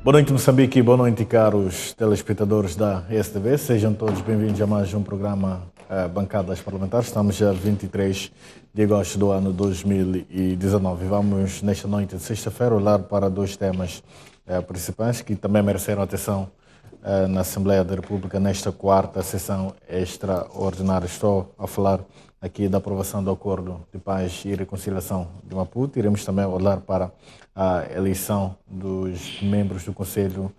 Boa noite, Moçambique, e boa noite, caros telespectadores da STV. Sejam todos bem-vindos a mais um programa Bancadas Parlamentares. Estamos já 23 de agosto do ano 2019. Vamos, nesta noite de sexta-feira, olhar para dois temas principais que também mereceram atenção na Assembleia da República nesta quarta sessão extraordinária. Estou a falar aqui da aprovação do Acordo de Paz e Reconciliação de Maputo. Iremos também olhar para a eleição dos membros do Conselho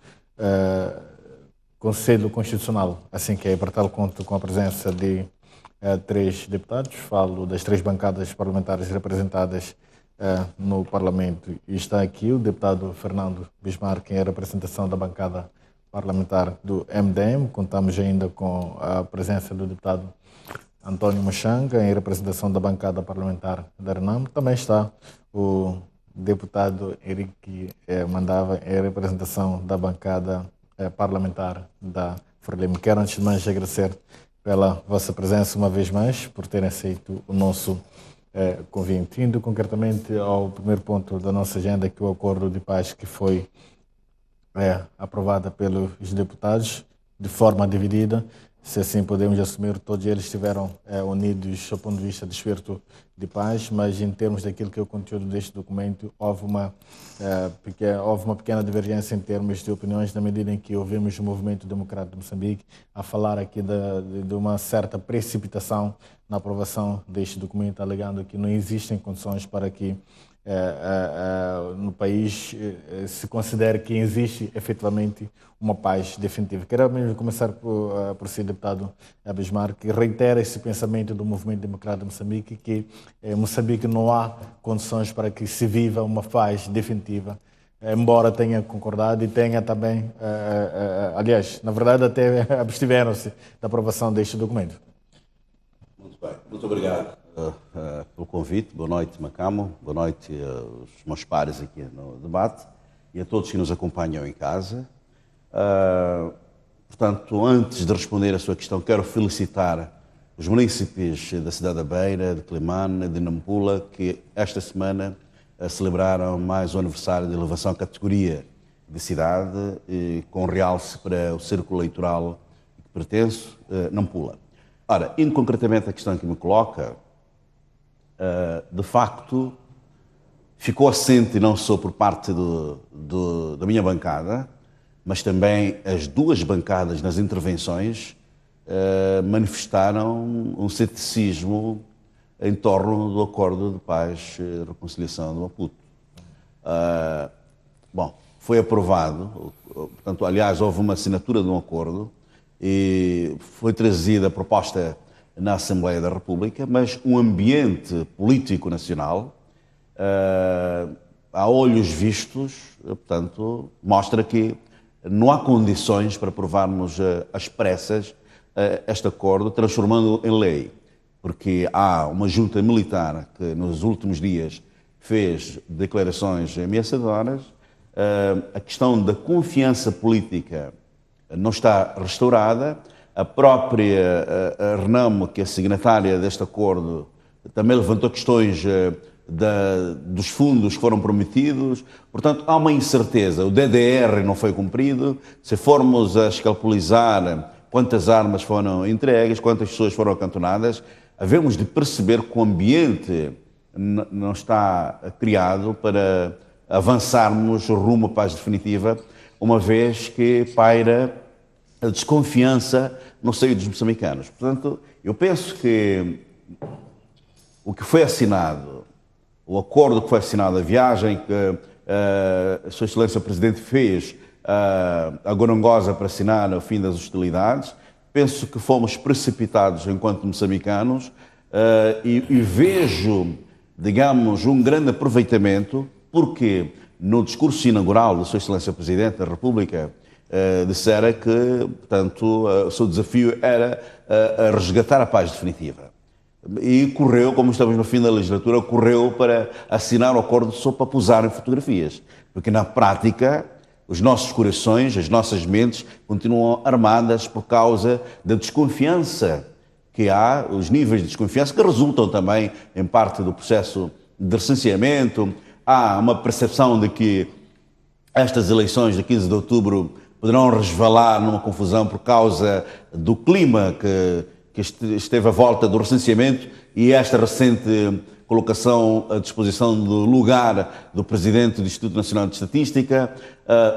Constitucional, assim que é, para tal conto com a presença de três deputados. Falo das três bancadas parlamentares representadas no Parlamento. E está aqui o deputado Fernando Bismarck, em representação da bancada parlamentar do MDM. Contamos ainda com a presença do deputado António Machanga, em representação da bancada parlamentar da RENAM. Também está o deputado Henrique Mandava, em representação da bancada parlamentar da Frelimo. Quero, antes de mais, agradecer pela vossa presença uma vez mais, por terem aceito o nosso convite. Indo concretamente ao primeiro ponto da nossa agenda, que é o Acordo de Paz que foi aprovado pelos deputados de forma dividida. Se assim podemos assumir, todos eles estiveram unidos do ponto de vista de espírito de paz, mas em termos daquilo que é o conteúdo deste documento, houve uma pequena divergência em termos de opiniões, na medida em que ouvimos o Movimento Democrático de Moçambique a falar aqui de uma certa precipitação na aprovação deste documento, alegando que não existem condições para que no país se considere que existe efetivamente uma paz definitiva. Quero mesmo começar por si, deputado Bismarck, que reitera esse pensamento do Movimento Democrático de Moçambique, que em Moçambique não há condições para que se viva uma paz definitiva, embora tenha concordado e tenha também, aliás, na verdade até abstiveram-se da aprovação deste documento. Muito bem, muito obrigado pelo convite. Boa noite, Macamo. Boa noite aos meus pares aqui no debate e a todos que nos acompanham em casa. Portanto, antes de responder a sua questão, quero felicitar os munícipes da cidade da Beira, de Climane, de Nampula, que esta semana celebraram mais um aniversário de elevação à categoria de cidade, com realce para o círculo eleitoral que pertenço, Nampula. Ora, indo concretamente à questão que me coloca, de facto, ficou assente não só por parte da minha bancada, mas também as duas bancadas nas intervenções manifestaram um ceticismo em torno do Acordo de Paz e Reconciliação de Maputo. Bom, foi aprovado, portanto, aliás, houve uma assinatura de um acordo e foi trazida a proposta na Assembleia da República, mas um ambiente político nacional, a olhos vistos, portanto, mostra que não há condições para aprovarmos às pressas este acordo, transformando-o em lei, porque há uma junta militar que nos últimos dias fez declarações ameaçadoras, a questão da confiança política não está restaurada. A própria RENAM, que é signatária deste acordo, também levantou questões dos fundos que foram prometidos. Portanto, há uma incerteza. O DDR não foi cumprido. Se formos a escalpelizar quantas armas foram entregues, quantas pessoas foram acantonadas, havemos de perceber que o ambiente não está criado para avançarmos rumo à paz definitiva, uma vez que paira a desconfiança no seio dos moçambicanos. Portanto, eu penso que o que foi assinado, o acordo que foi assinado, a viagem que a Sua Excelência o Presidente fez a Gorongosa para assinar o fim das hostilidades, penso que fomos precipitados enquanto moçambicanos e vejo, digamos, um grande aproveitamento, porque no discurso inaugural da Sua Excelência o Presidente da República dissera que, portanto, o seu desafio era resgatar a paz definitiva. E correu, como estamos no fim da legislatura, correu para assinar o acordo só para posar em fotografias. Porque, na prática, os nossos corações, as nossas mentes continuam armadas por causa da desconfiança que há, os níveis de desconfiança que resultam também, em parte, do processo de recenseamento. Há uma percepção de que estas eleições de 15 de outubro poderão resvalar numa confusão por causa do clima que esteve à volta do recenseamento e esta recente colocação à disposição do lugar do Presidente do Instituto Nacional de Estatística,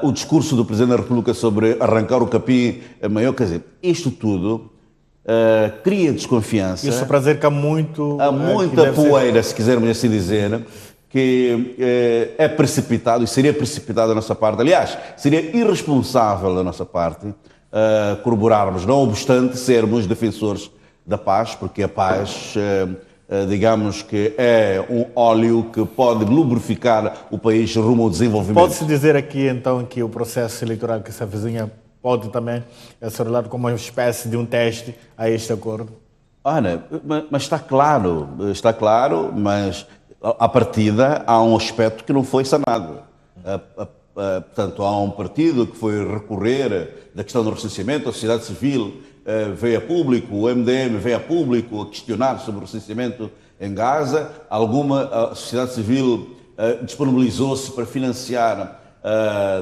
o discurso do Presidente da República sobre arrancar o capim maior, quer dizer, isto tudo cria desconfiança. Isso para dizer que há muita poeira, se quisermos assim dizer, que é precipitado e seria precipitado da nossa parte. Aliás, seria irresponsável da nossa parte corroborarmos, não obstante sermos defensores da paz, porque a paz, digamos que é um óleo que pode lubrificar o país rumo ao desenvolvimento. Pode-se dizer aqui, então, que o processo eleitoral que se avizinha pode também ser olhado como uma espécie de um teste a este acordo? Olha, mas está claro, mas à partida há um aspecto que não foi sanado. Portanto, há um partido que foi recorrer da questão do recenseamento, a sociedade civil veio a público, o MDM veio a público a questionar sobre o recenseamento em Gaza, a sociedade civil disponibilizou-se para financiar,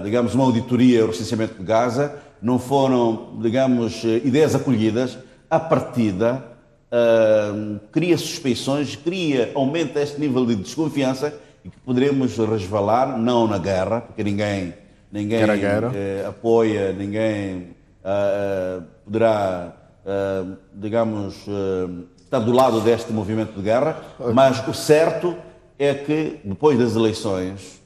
digamos, uma auditoria ao recenseamento de Gaza, não foram, digamos, ideias acolhidas. À partida, cria suspeições, aumenta este nível de desconfiança e que poderemos resvalar, não na guerra, porque ninguém apoia, ninguém poderá, digamos, estar do lado deste movimento de guerra, mas o certo é que depois das eleições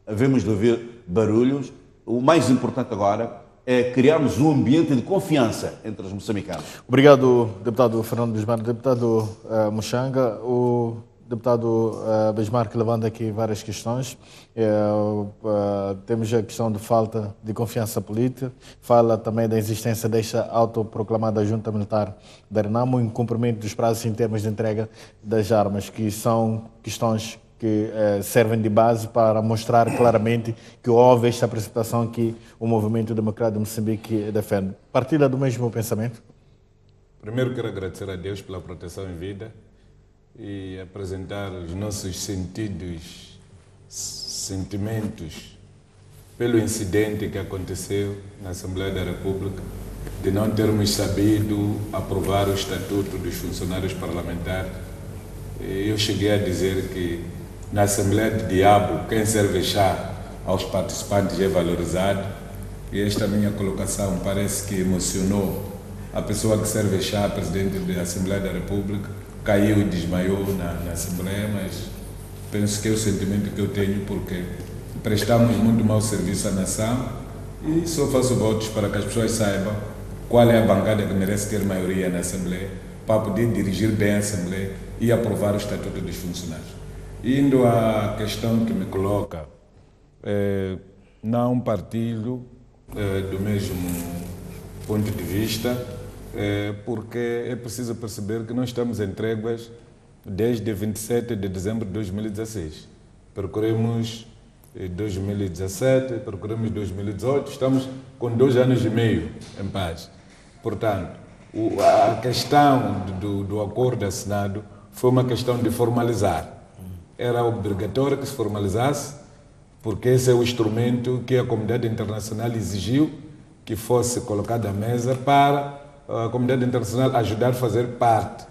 havemos de ouvir barulhos. O mais importante agora é criarmos um ambiente de confiança entre os moçambicanos. Obrigado, deputado Fernando Bismarck. Deputado Muchanga, o deputado Bismarck levanta aqui várias questões. Temos a questão de falta de confiança política, fala também da existência desta autoproclamada junta militar da Renamo, em cumprimento dos prazos em termos de entrega das armas, que são questões que servem de base para mostrar claramente que houve esta precipitação que o Movimento Democrático de Moçambique defende. Partilha do mesmo pensamento? Primeiro quero agradecer a Deus pela proteção em vida e apresentar os nossos sentimentos pelo incidente que aconteceu na Assembleia da República, de não termos sabido aprovar o Estatuto dos Funcionários Parlamentares. Eu cheguei a dizer que na Assembleia de Diabo, quem serve chá aos participantes é valorizado, e esta minha colocação parece que emocionou a pessoa que serve chá, presidente da Assembleia da República, caiu e desmaiou na Assembleia, mas penso que é o sentimento que eu tenho, porque prestamos muito mau serviço à nação e só faço votos para que as pessoas saibam qual é a bancada que merece ter maioria na Assembleia, para poder dirigir bem a Assembleia e aprovar o Estatuto dos Funcionários. Indo à questão que me coloca, não partilho do mesmo ponto de vista, porque é preciso perceber que nós estamos em tréguas desde 27 de dezembro de 2016. Percorremos 2017, percorremos 2018, estamos com 2 anos e meio em paz. Portanto, a questão do acordo assinado foi uma questão de formalizar. Era obrigatório que se formalizasse, porque esse é o instrumento que a comunidade internacional exigiu que fosse colocado à mesa para a comunidade internacional ajudar a fazer parte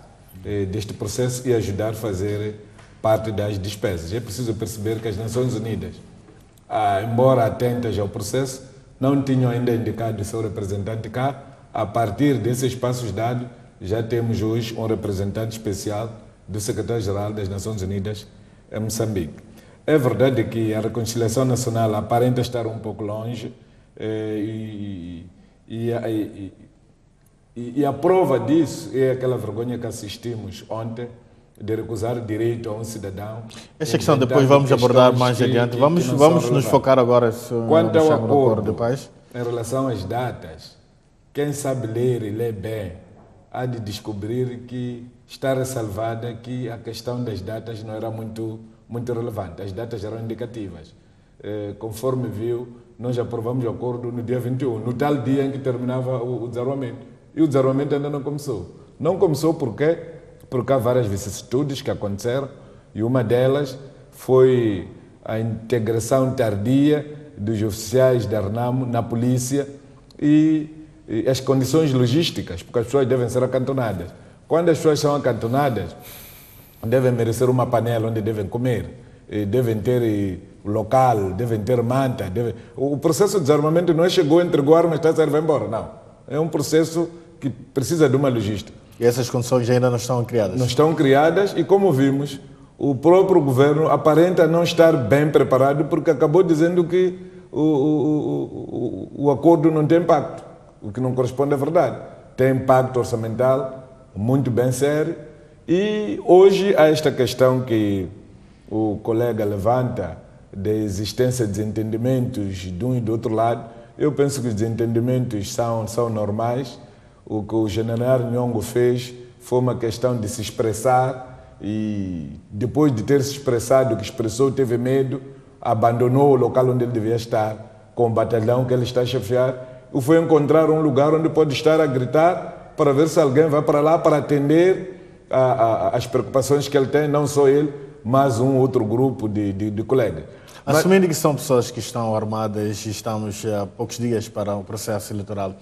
deste processo e ajudar a fazer parte das despesas. É preciso perceber que as Nações Unidas, embora atentas ao processo, não tinham ainda indicado o seu representante cá. A partir desses passos dados, já temos hoje um representante especial do secretário-geral das Nações Unidas em Moçambique. É verdade que a reconciliação nacional aparenta estar um pouco longe e a prova disso é aquela vergonha que assistimos ontem de recusar o direito a um cidadão. Esta questão depois vamos abordar mais adiante. Vamos nos focar agora quanto ao acordo de paz. Em relação às datas, quem sabe ler e ler bem há de descobrir que está ressalvada que a questão das datas não era muito relevante. As datas eram indicativas. Conforme viu, nós aprovamos o acordo no dia 21, no tal dia em que terminava o desarmamento. E o desarmamento ainda não começou. Não começou porque há várias vicissitudes que aconteceram, e uma delas foi a integração tardia dos oficiais da RENAMO na polícia e as condições logísticas, porque as pessoas devem ser acantonadas. Quando as pessoas são acantonadas, devem merecer uma panela onde devem comer, devem ter local, devem ter manta. O processo de desarmamento não chegou, entregou armas, está a vai embora, não. É um processo que precisa de uma logística. E essas condições ainda não estão criadas? Não estão criadas e, como vimos, o próprio governo aparenta não estar bem preparado porque acabou dizendo que o acordo não tem impacto, o que não corresponde à verdade. Tem impacto orçamental muito bem sério e hoje há esta questão que o colega levanta da existência de desentendimentos de um e do outro lado. Eu penso que os desentendimentos são normais. O que o general Nhongo fez foi uma questão de se expressar e depois de ter se expressado, o que expressou teve medo, abandonou o local onde ele devia estar, com o batalhão que ele está a chefiar, e foi encontrar um lugar onde pode estar a gritar para ver se alguém vai para lá para atender as preocupações que ele tem, não só ele, mas um outro grupo de colegas. Assumindo que são pessoas que estão armadas e estamos a poucos dias para o processo eleitoral,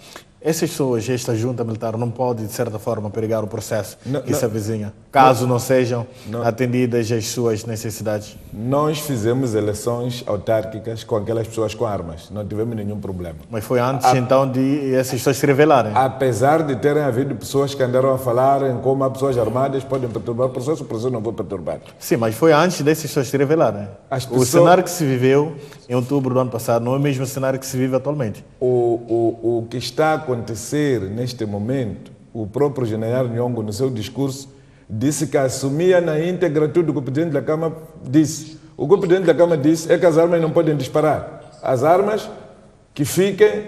essas pessoas, esta junta militar, não pode, de certa forma, perigar o processo que se avizinha, caso não sejam atendidas as suas necessidades? Nós fizemos eleições autárquicas com aquelas pessoas com armas, não tivemos nenhum problema. Mas foi antes, então, de essas pessoas se revelarem? Apesar de terem havido pessoas que andaram a falar em como as pessoas armadas podem perturbar o processo não vai perturbar. Sim, mas foi antes dessas pessoas se revelarem. O cenário que se viveu em outubro do ano passado não é o mesmo cenário que se vive atualmente. O que está a acontecer neste momento, o próprio general Nhongo, no seu discurso, disse que assumia na íntegra tudo o que o presidente da Câmara disse. O que o presidente da Câmara disse é que as armas não podem disparar. As armas que fiquem,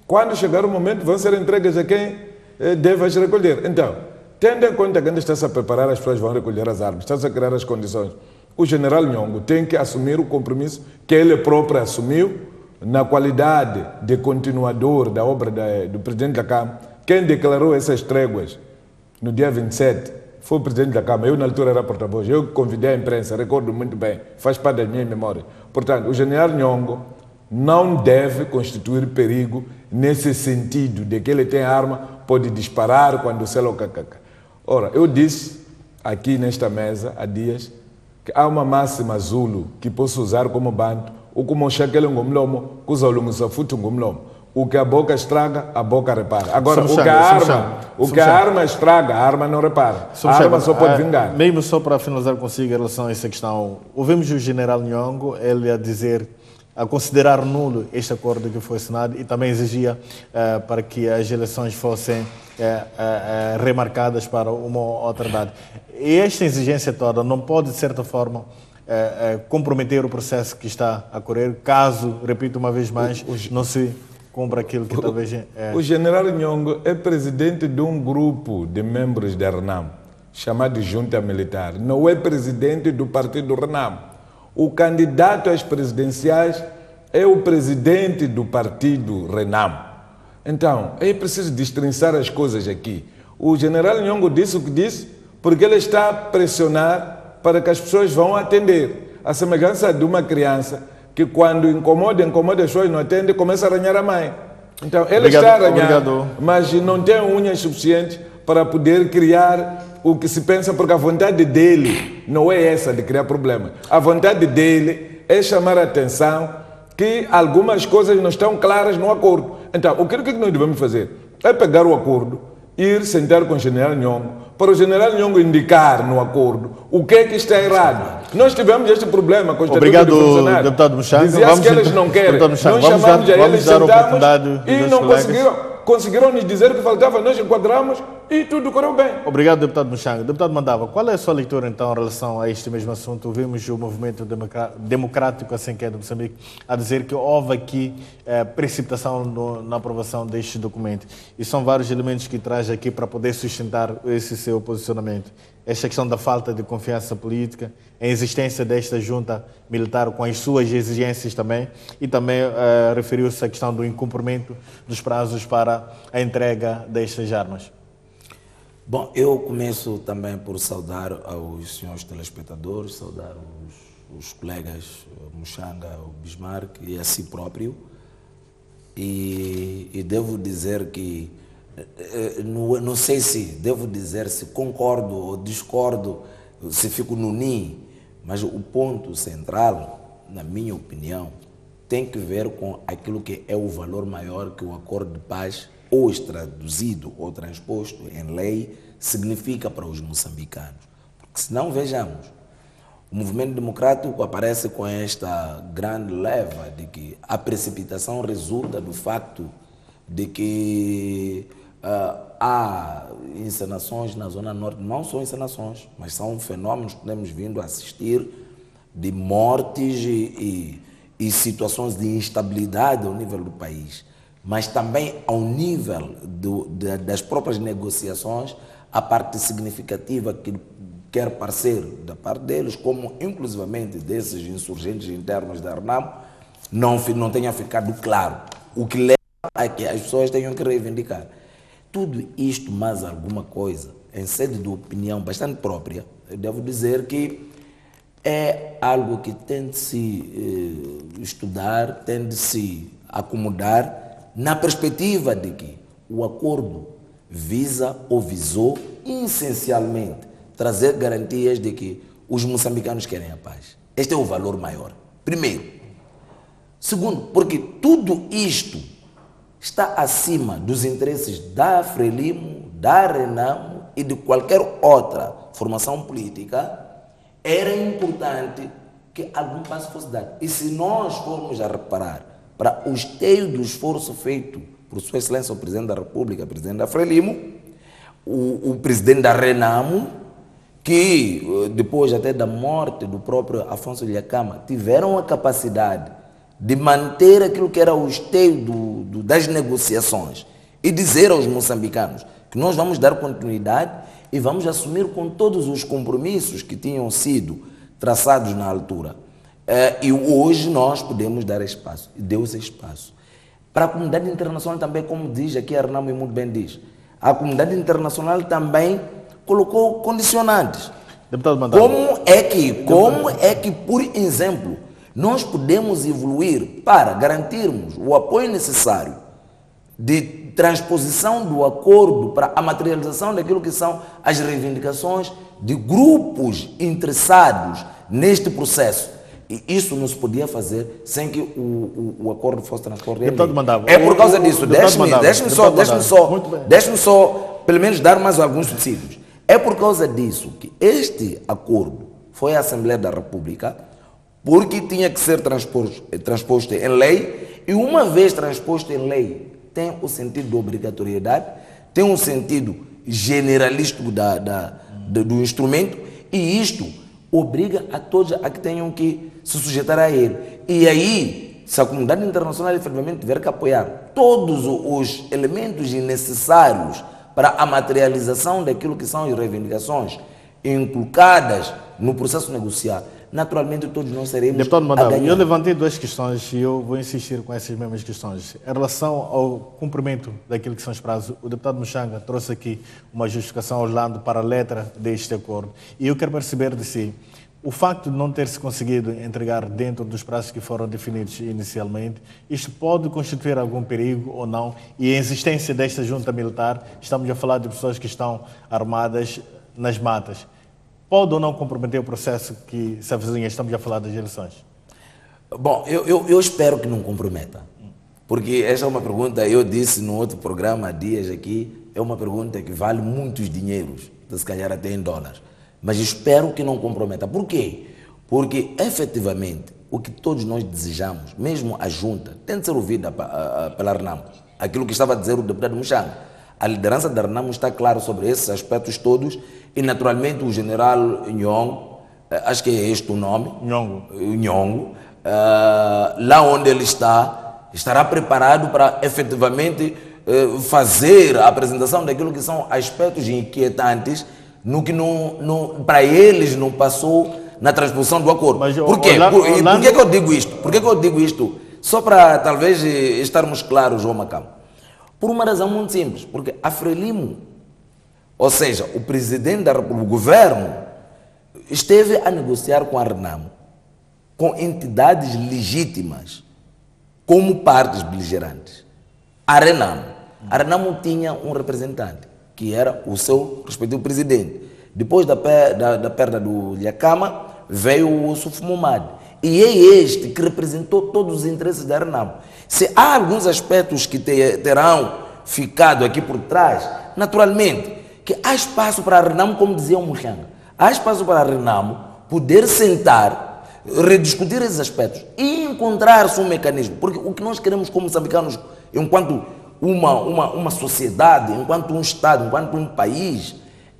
quando chegar o momento, vão ser entregues a quem deve as recolher. Então, tendo em conta que ainda está-se a preparar, as pessoas vão recolher as armas, está-se a criar as condições. O general Nhongo tem que assumir o compromisso que ele próprio assumiu na qualidade de continuador da obra do presidente da Câmara. Quem declarou essas tréguas no dia 27 foi o presidente da Câmara. Eu, na altura, era porta-voz. Eu convidei a imprensa, recordo muito bem, faz parte da minha memória. Portanto, o general Nhongo não deve constituir perigo nesse sentido de que ele tem arma, pode disparar quando se aloca. Ora, eu disse aqui nesta mesa há dias que há uma máxima Zulu que posso usar como banto, o como shakele ngomlomo, kuzolungisa futhi ngomlomo. O que a boca estraga, a boca repara. Agora, o que a arma estraga, a arma não repara. A arma só pode vingar. Mesmo só para finalizar consigo em relação a essa questão, ouvimos o general Nhongo, ele a dizer, a considerar nulo este acordo que foi assinado e também exigia para que as eleições fossem remarcadas para uma outra data. E esta exigência toda não pode, de certa forma, comprometer o processo que está a correr, caso, repito uma vez mais, não se cumpra aquilo que talvez... O general Nhongo é presidente de um grupo de membros da RENAMO, chamado Junta Militar. Não é presidente do partido RENAMO. O candidato às presidenciais é o presidente do partido RENAMO. Então, é preciso destrinçar as coisas aqui. O general Nhongo disse o que disse porque ele está a pressionar para que as pessoas vão atender. A semelhança de uma criança que quando incomoda as pessoas não atende, começa a arranhar a mãe. Então, ele está a arranhar, mas não tem unhas suficientes para poder criar o que se pensa, porque a vontade dele não é essa de criar problema. A vontade dele é chamar a atenção que algumas coisas não estão claras no acordo. Então, o que nós devemos fazer? É pegar o acordo, ir sentar com o general Nhongo, para o general Nhongo indicar no acordo o que é que está errado. Nós tivemos este problema com os Obrigado, deputado Muxanga. Dizia-se que eles não querem. Nós chamamos a eles, sentamos e não conseguiram nos dizer o que faltava, nós enquadramos e tudo correu bem. Obrigado, deputado Muxanga. Deputado Mandava, qual é a sua leitura então em relação a este mesmo assunto? Vimos o movimento democrático, assim que é de Moçambique, a dizer que houve aqui precipitação na aprovação deste documento. E são vários elementos que traz aqui para poder sustentar esse seu posicionamento. Esta questão da falta de confiança política, a existência desta junta militar com as suas exigências também, e também referiu-se à questão do incumprimento dos prazos para a entrega destas armas. Bom, eu começo também por saudar aos senhores telespectadores, saudar os colegas Muxanga, o Bismarck e a si próprio, e devo dizer que, não sei se devo dizer se concordo ou discordo, se fico no NIM, mas o ponto central, na minha opinião, tem que ver com aquilo que é o valor maior que o acordo de paz, ou traduzido ou transposto em lei, significa para os moçambicanos. Porque senão, vejamos, o movimento democrático aparece com esta grande leva de que a precipitação resulta do facto de que há encenações na Zona Norte, não são encenações, mas são fenômenos que temos vindo a assistir de mortes e situações de instabilidade ao nível do país, mas também ao nível das próprias negociações, a parte significativa que quer parecer da parte deles, como inclusivamente desses insurgentes internos da Renamo, não tenha ficado claro, o que leva a que as pessoas tenham que reivindicar. Tudo isto, mais alguma coisa, em sede de opinião bastante própria, eu devo dizer que é algo que tem de se estudar, tem de se acomodar na perspectiva de que o acordo visa ou visou essencialmente trazer garantias de que os moçambicanos querem a paz. Este é o valor maior. Primeiro. Segundo, porque tudo isto está acima dos interesses da Frelimo, da Renamo e de qualquer outra formação política. Era importante que algum passo fosse dado. E se nós formos a reparar para o esteio do esforço feito por Sua Excelência o Presidente da República, o Presidente da Frelimo, o Presidente da Renamo, que depois até da morte do próprio Afonso Dhlakama, tiveram a capacidade de manter aquilo que era o esteio das negociações e dizer aos moçambicanos que nós vamos dar continuidade e vamos assumir com todos os compromissos que tinham sido traçados na altura. E hoje nós podemos dar espaço, e deu-se espaço. Para a comunidade internacional também, como diz aqui a Renamo e muito bem diz, a comunidade internacional também colocou condicionantes. Deputado Mandado. Como é que, por exemplo, nós podemos evoluir para garantirmos o apoio necessário de transposição do acordo para a materialização daquilo que são as reivindicações de grupos interessados neste processo. E isso não se podia fazer sem que o acordo fosse transposto. Deputado Mandado. É por causa disso. Deixe-me só, pelo menos, dar mais alguns subsídios. É por causa disso que este acordo foi à Assembleia da República, porque tinha que ser transposto em lei, e uma vez transposto em lei, tem o sentido de obrigatoriedade, tem um sentido generalístico do instrumento, e isto obriga a todos a que tenham que se sujeitar a ele. E aí, se a comunidade internacional efetivamente tiver que apoiar todos os elementos necessários para a materialização daquilo que são as reivindicações inculcadas no processo negocial, naturalmente todos nós seremos Deputado Mandado, a ganhar. eu levantei duas questões e eu vou insistir com essas mesmas questões. Em relação ao cumprimento daquilo que são os prazos, o deputado Muxanga trouxe aqui uma justificação olhando para a letra deste acordo. E eu quero perceber de si, o facto de não ter se conseguido entregar dentro dos prazos que foram definidos inicialmente, isto pode constituir algum perigo ou não? E a existência desta junta militar, estamos a falar de pessoas que estão armadas nas matas, pode ou não comprometer o processo que se avizinha? Estamos a falar das eleições. Bom, eu espero que não comprometa. Porque esta é uma pergunta, eu disse no outro programa há dias aqui, é uma pergunta que vale muitos dinheiros, se calhar até em dólares. Mas espero que não comprometa. Por quê? Porque, efetivamente, o que todos nós desejamos, mesmo a junta, tem de ser ouvida pela Renamo. Aquilo que estava a dizer o deputado Muxanga. A liderança da Renamo está clara sobre esses aspectos todos e, naturalmente, o general Nhongo, acho que é este o nome, Nhongo, lá onde ele estará preparado para, efetivamente, fazer a apresentação daquilo que são aspectos inquietantes no que para eles não passou na transposição do acordo. Mas, por quê? Por que eu digo isto? Por que eu digo isto? Só para talvez estarmos claros, João Macam. Por uma razão muito simples, porque a Frelimo, ou seja, o Presidente da República, o governo, esteve a negociar com a Renamo com entidades legítimas como partes beligerantes. A Renamo tinha um representante, que era o seu respectivo presidente. Depois da perda do Lhakama, veio o Yusuf Momad. E é este que representou todos os interesses da Renamo. Se há alguns aspectos que terão ficado aqui por trás, naturalmente, que há espaço para a Renamo, como dizia o Muxanga, há espaço para a Renamo poder sentar, rediscutir esses aspectos e encontrar-se um mecanismo. Porque o que nós queremos como moçambicanos, enquanto uma sociedade, enquanto um Estado, enquanto um país,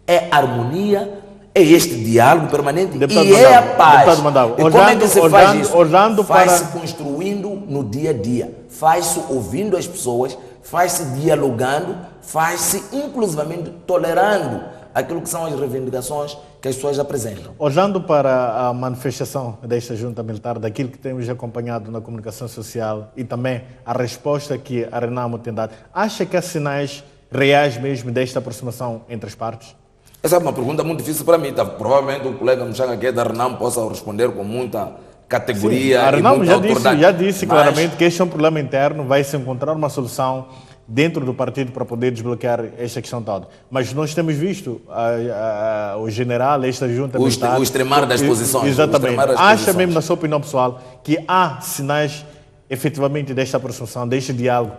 é harmonia, é este diálogo permanente Deputado e Mandava, é a paz. Deputado Mandava, E como é que se faz isso? Olhando Faz-se para... construindo no dia a dia, faz-se ouvindo as pessoas, faz-se dialogando, faz-se inclusivamente tolerando aquilo que são as reivindicações que as pessoas apresentam. Olhando para a manifestação desta junta militar, daquilo que temos acompanhado na comunicação social e também a resposta que a Renamo tem dado, acha que há sinais reais mesmo desta aproximação entre as partes? Essa é uma pergunta muito difícil para mim. Tá? Provavelmente o colega Muxanga, que é da Renamo, possa responder com muita categoria. Sim, a Renamo já disse Mas claramente que este é um problema interno, vai se encontrar uma solução dentro do partido para poder desbloquear esta questão toda. Mas nós temos visto o general, esta junta militar... O extremar das posições. Exatamente. Acha mesmo, na sua opinião pessoal, que há sinais efetivamente desta aproximação, deste diálogo?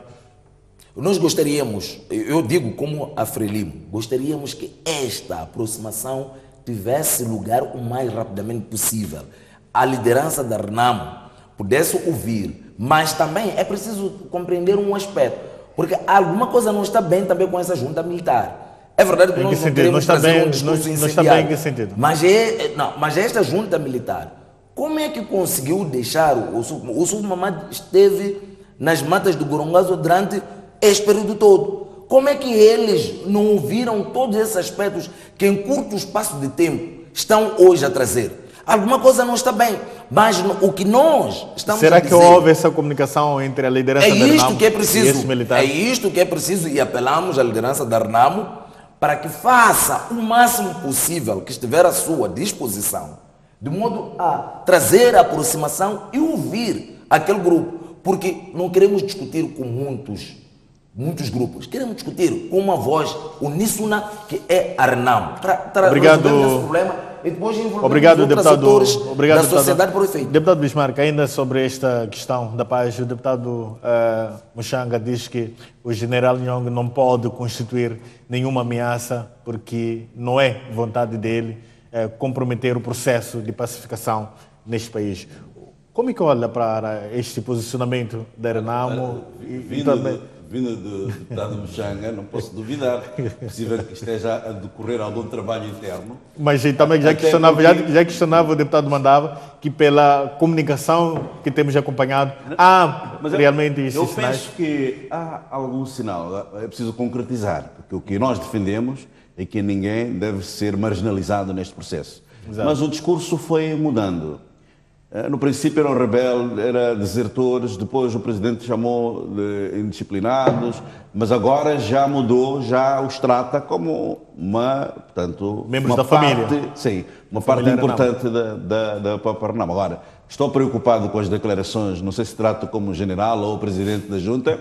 Nós gostaríamos, eu digo como a Frelimo, gostaríamos que esta aproximação tivesse lugar o mais rapidamente possível. A liderança da Renamo pudesse ouvir, mas também é preciso compreender um aspecto, porque alguma coisa não está bem também com essa junta militar. É verdade que nós não queremos trazer um discurso incendiário. Não está bem em que sentido? Mas esta junta militar, como é que conseguiu deixar o Yusuf Momad esteve nas matas do Gorongoso durante este período todo? Como é que eles não ouviram todos esses aspectos que em curto espaço de tempo estão hoje a trazer? Alguma coisa não está bem, mas o que nós estamos Será a dizer... Será que houve essa comunicação entre a liderança da Renamo e esses militares? É isto que é preciso e apelamos à liderança da Renamo para que faça o máximo possível que estiver à sua disposição, de modo a trazer a aproximação e ouvir aquele grupo, porque não queremos discutir com muitos grupos, queremos discutir com uma voz uníssona que é a Renamo. Obrigado. Esse problema e depois obrigado, outros deputado, atores obrigado, da sociedade por efeito. Deputado Bismarck, ainda sobre esta questão da paz, o deputado Muxanga diz que o general Nyong não pode constituir nenhuma ameaça porque não é vontade dele comprometer o processo de pacificação neste país. Como é que olha para este posicionamento da Renamo? Vindo do deputado Muxanga, não posso duvidar. É possível que esteja a decorrer algum trabalho interno. Mas também já questionava o deputado Mandava que pela comunicação que temos acompanhado, há realmente esses sinais? Eu penso que há algum sinal, é preciso concretizar, porque o que nós defendemos é que ninguém deve ser marginalizado neste processo. Exato. Mas o discurso foi mudando. No princípio eram rebeldes, eram desertores, depois o presidente chamou de indisciplinados, mas agora já mudou, já os trata como membros da família. Sim, uma parte importante da própria Renamo. Agora, estou preocupado com as declarações, não sei se trato como general ou presidente da junta,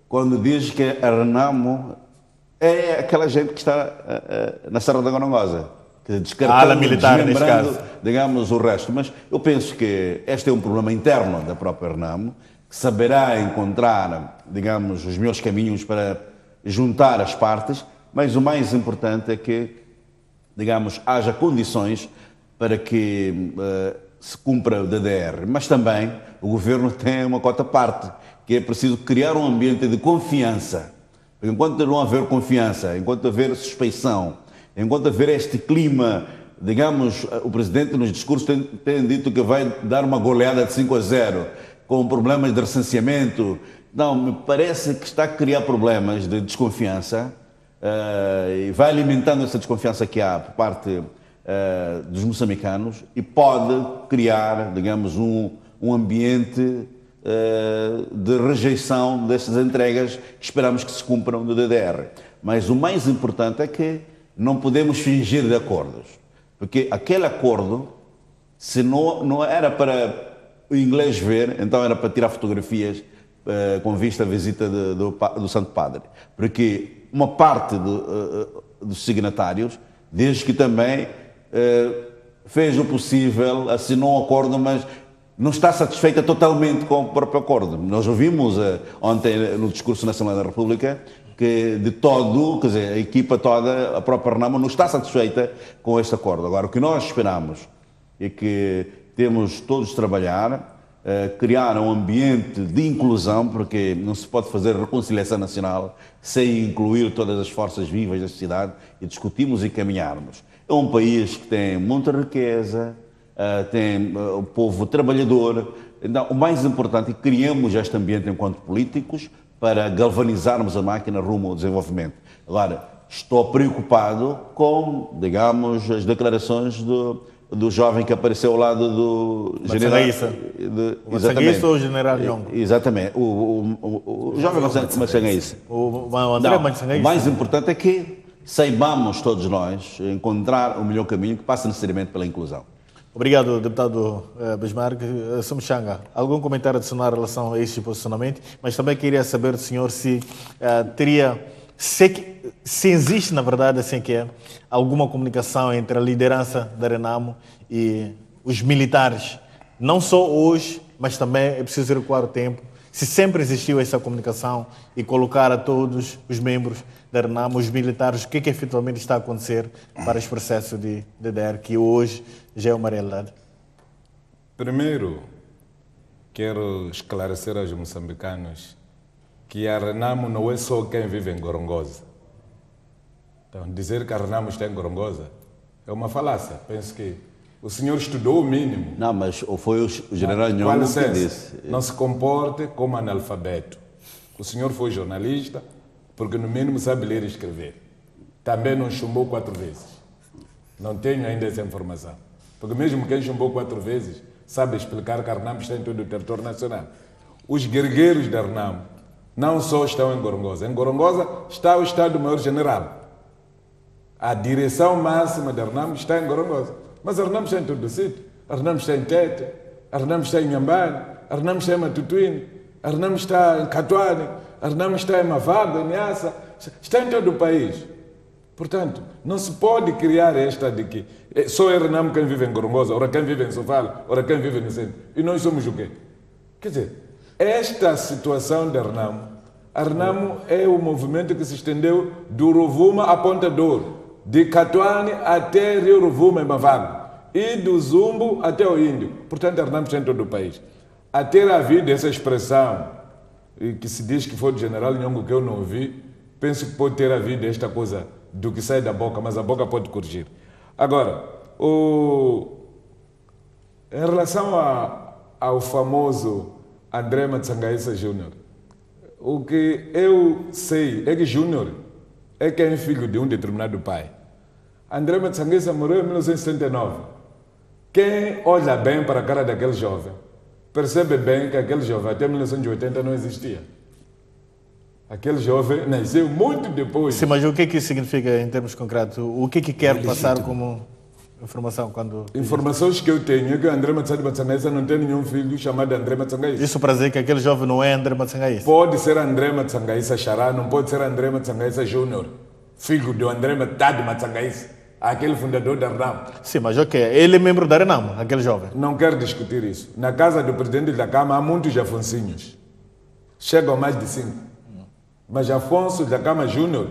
quando diz que a Renamo é aquela gente que está na Serra da Gorongosa. Descartando, militar, neste caso, digamos, o resto. Mas eu penso que este é um problema interno da própria Renamo, que saberá encontrar, digamos, os melhores caminhos para juntar as partes, mas o mais importante é que, digamos, haja condições para que se cumpra o DDR. Mas também o governo tem uma cota parte, que é preciso criar um ambiente de confiança. Porque enquanto não haver confiança, enquanto haver suspeição, enquanto haver este clima, digamos, o presidente nos discursos tem dito que vai dar uma goleada de 5-0, com problemas de recenseamento. Não, me parece que está a criar problemas de desconfiança e vai alimentando essa desconfiança que há por parte dos moçambicanos e pode criar, digamos, um ambiente de rejeição destas entregas que esperamos que se cumpram no DDR. Mas o mais importante é que não podemos fingir de acordos, porque aquele acordo Se não era para o inglês ver, então era para tirar fotografias com vista à visita do Santo Padre. Porque uma parte dos signatários diz que também fez o possível, assinou um acordo, mas não está satisfeita totalmente com o próprio acordo. Nós ouvimos ontem no discurso na Assembleia da República que de todo, quer dizer, a equipa toda, a própria Renamo, não está satisfeita com este acordo. Agora, o que nós esperamos é que temos todos de trabalhar, criar um ambiente de inclusão, porque não se pode fazer reconciliação nacional sem incluir todas as forças vivas da sociedade e discutirmos e caminharmos. É um país que tem muita riqueza, tem o povo trabalhador. Então, o mais importante é que criemos este ambiente enquanto políticos para galvanizarmos a máquina rumo ao desenvolvimento. Agora, estou preocupado com, digamos, as declarações do jovem que apareceu ao lado do general... O Matsangaíça ou o general Nhongo? Exatamente. O jovem Matsangaíça. O André Matsangaíça. O mais importante é que saibamos todos nós encontrar o melhor caminho que passa necessariamente pela inclusão. Obrigado, deputado Bismarck. Sumchanga, algum comentário adicional em relação a este posicionamento? Mas também queria saber do senhor se se existe, na verdade, assim que é, alguma comunicação entre a liderança da Renamo e os militares, não só hoje, mas também é preciso recuar o tempo, se sempre existiu essa comunicação e colocar a todos os membros da Renamo, os militares, o que efetivamente está a acontecer para esse processo de DDR, que hoje já é uma realidade? Primeiro, quero esclarecer aos moçambicanos que a Renamo não é só quem vive em Gorongosa. Então, dizer que a Renamo está em Gorongosa é uma falácia. Penso que o senhor estudou o mínimo. Não, mas foi o general Nhongo que disse. Não se comporte como analfabeto. O senhor foi jornalista, porque no mínimo sabe ler e escrever. Também não chumbou 4 vezes. Não tenho ainda essa informação. Porque mesmo quem chumbou 4 vezes sabe explicar que a Renamo está em todo o território nacional. Os guergueiros da Renamo não só estão em Gorongosa. Em Gorongosa está o Estado-Maior-General. A direção máxima da Renamo está em Gorongosa. Mas a Renamo está em todo o sítio. A Renamo está em Tete, a Renamo está em Nhambane, a Renamo está em Matutuine, a Renamo está em Catuane, a Renamo está em Mavago, em Niassa, está em todo o país. Portanto, não se pode criar esta de que só é Renamo quem vive em Gorongosa, ora quem vive em Sofala, ora quem vive no centro. E nós somos o quê? Quer dizer, esta situação da Renamo, a Renamo é o movimento que se estendeu do Rovuma a Ponta Douro, de Catuane até Rio Rovuma, em Mavago, e do Zumbo até o Índio. Portanto, a Renamo está em todo o país. A ter havido essa expressão, que se diz que foi do general Nhongo, que eu não ouvi, penso que pode ter havido esta coisa do que sai da boca, mas a boca pode corrigir. Agora, em relação ao famoso André Matsangaíça Júnior, o que eu sei é que Júnior é quem é filho de um determinado pai. André Matsangaíça morreu em 1979. Quem olha bem para a cara daquele jovem, percebe bem que aquele jovem até 1980 não existia. Aquele jovem nasceu muito depois. Sim, mas o que isso significa em termos concretos? O que quer passar como informação quando... Informações que eu tenho é que André Matsangaíça não tem nenhum filho chamado André Matsangaíça. Isso para dizer que aquele jovem não é André Matsangaíça? Pode ser André Matsangaíça Xará, não pode ser André Matsangaíça Júnior, filho do André Matsangaíça, aquele fundador da Renamo. Sim, mas ok, ele é membro da Renamo, aquele jovem. Não quero discutir isso. Na casa do presidente da Câmara há muitos Afonsinhos. Chegam a mais de 5. Mas Afonso da Cama Júnior